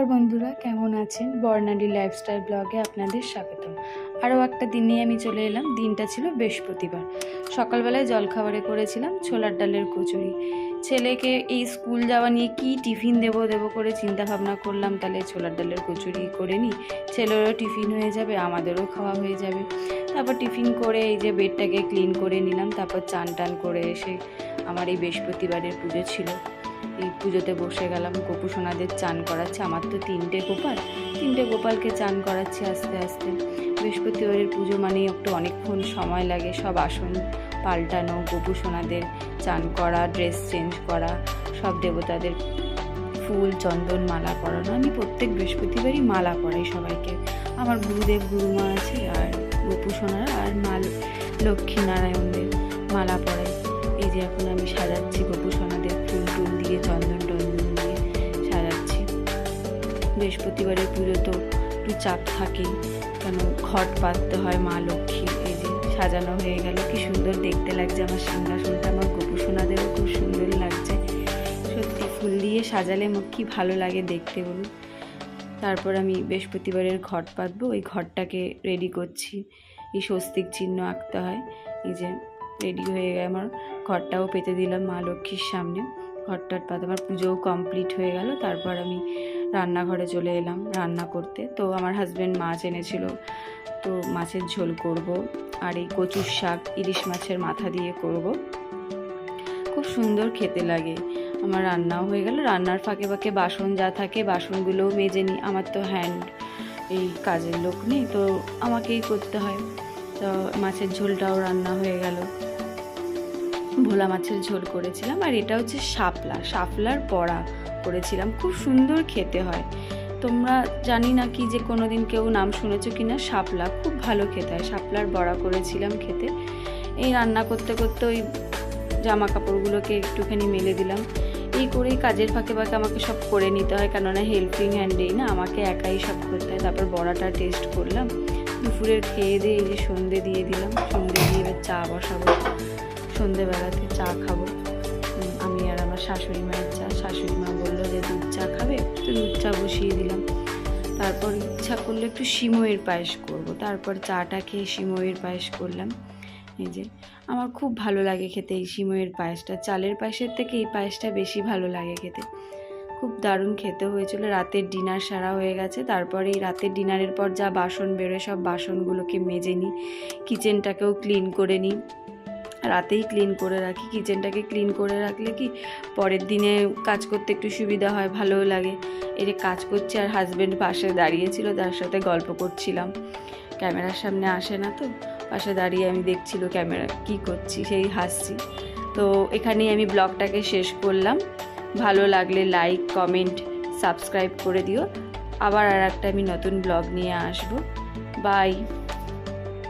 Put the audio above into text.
নমস্কার বন্ধুরা, কেমন আছেন? বর্ণালী লাইফস্টাইল ব্লগে আপনাদের স্বাগতম। আরও একটা দিন নিয়ে আমি চলে এলাম। দিনটা ছিল বৃহস্পতিবার। সকালবেলায় জলখাবারে করেছিলাম ছোলার ডালের কচুরি। ছেলেকে এই স্কুল যাওয়া নিয়ে কি টিফিন দেবো করে চিন্তা ভাবনা করলাম, তাহলে ছোলার ডালের কচুরি করে নিই। ছেলেরও টিফিন হয়ে যাবে, আমাদেরও খাওয়া হয়ে যাবে। তারপর টিফিন করে এই যে বেডটাকে ক্লিন করে নিলাম। তারপর চান টান করে এসে আমার এই বৃহস্পতিবারের পুজো ছিল, এই পুজোতে বসে গেলাম। গোপু সোনাদের চান করাচ্ছে। আমার তো তিনটে গোপালকে চান করাচ্ছি আস্তে আস্তে। বৃহস্পতিবারের পুজো মানেই একটু অনেকক্ষণ সময় লাগে। সব আসন পাল্টানো, গোপু সোনাদের চান করা, ড্রেস চেঞ্জ করা, সব দেবতাদের ফুল চন্দন মালা পরানো। আমি প্রত্যেক বৃহস্পতিবারই মালা পরাই সবাইকে। আমার গুরুদেব গুরুমা আছে, আর গোপু সোনারা আর মা লক্ষ্মীনারায়ণদের মালা পরাই। এই যে এখন আমি সাজাচ্ছি গোপু সোনাদের ফুল টুল দিয়ে, চন্দন টন্দন দিয়ে সাজাচ্ছি। বৃহস্পতিবারের পুজো তো একটু চাপ থাকেই, কেন ঘট পাততে হয় মা লক্ষ্মী। এই যে সাজানো হয়ে গেল, কি সুন্দর দেখতে লাগছে আমার সিংহাসনটা। আমার গোপু সোনাদেরও খুব সুন্দর লাগছে। সত্যি ফুল দিয়ে সাজালে কি ভালো লাগে দেখতে বলুন। তারপর আমি বৃহস্পতিবারের ঘট পাতবো। ওই ঘরটাকে রেডি করছি। এই স্বস্তিক চিহ্ন আঁকতে হয়। এই যে রেডি হয়ে গেছে আমার ঘরটাও পেতে দিলাম মা লক্ষ্মীর সামনে। ঘরটার পাতে আমার পুজোও কমপ্লিট হয়ে গেল। তারপর আমি রান্নাঘরে চলে এলাম রান্না করতে। তো আমার হাজব্যান্ড মাছ এনেছিল, তো মাছের ঝোল করব, আর এই কচুর শাক ইলিশ মাছের মাথা দিয়ে করব। খুব সুন্দর খেতে লাগে। আমার রান্নাও হয়ে গেল। রান্নার ফাঁকে ফাঁকে বাসন যা থাকে বাসনগুলোও মেজে নিই। আমার তো এই কাজের লোক নেই, তো আমাকেই করতে হয়। তো মাছের ঝোলটাও রান্না হয়ে গেল। ভোলা মাছের ঝোল করেছিলাম, আর এটা হচ্ছে শাপলার বড়া করেছিলাম। খুব সুন্দর খেতে হয়। তোমরা জানি না কি যে কোনো দিন কেউ নাম শুনেছো কি না, শাপলা খুব ভালো খেতে হয়। শাপলার বড়া করেছিলাম খেতে। এই রান্না করতে করতে ওই জামা কাপড়গুলোকে একটুখানি মেলে দিলাম। এই করেই কাজের ফাঁকে ফাঁকে আমাকে সব করে নিতে হয়, কেননা হেল্পিং হ্যান্ডেই না, আমাকে একাই সব করতে হয়। তারপর বড়াটা টেস্ট করলাম। দুপুরের খেয়ে দিয়ে এই যে সন্ধে দিয়ে দিলাম। সন্ধে দিয়ে এবার চা বসাবো। সন্ধেবেলাতে চা খাবো আমি আর আমার শাশুড়ি মায়ের চা। শাশুড়ি মা বললো যে দুধ চা খাবে, তো দুধ চা বসিয়ে দিলাম। তারপর ইচ্ছা করলে একটু সিমইয়ের পায়েস করব। তারপর চাটা খেয়ে সিমইয়ের পায়েস করলাম। এই যে আমার খুব ভালো লাগে খেতে এই সিমইয়ের পায়েসটা। চালের পায়েসের থেকে এই পায়েসটা বেশি ভালো লাগে খেতে। খুব দারুণ খেতে হয়েছিল। রাতের ডিনার সারা হয়ে গেছে। তারপরে এই রাতের ডিনারের পর যা বাসন বেরোয় সব বাসনগুলোকে মেজে নিই। কিচেনটাকেও ক্লিন করে নিই। রাতেই ক্লিন করে রাখি। কিচেনটাকে ক্লিন করে রাখলে কি পরের দিনে কাজ করতে একটু সুবিধা হয়, ভালোও লাগে। এই যে কাজ করছি আর হাজব্যান্ড পাশে দাঁড়িয়েছিল, তার সাথে গল্প করছিলাম। ক্যামেরার সামনে আসে না, তো পাশে দাঁড়িয়ে আমি দেখছিল ক্যামেরা কি করছি, সেই হাসছি। তো এখানেই আমি ব্লগটাকে শেষ করলাম। ভালো লাগলে লাইক, কমেন্ট, সাবস্ক্রাইব করে দিও। আবার আর একটা আমি নতুন ব্লগ নিয়ে আসবো। বাই।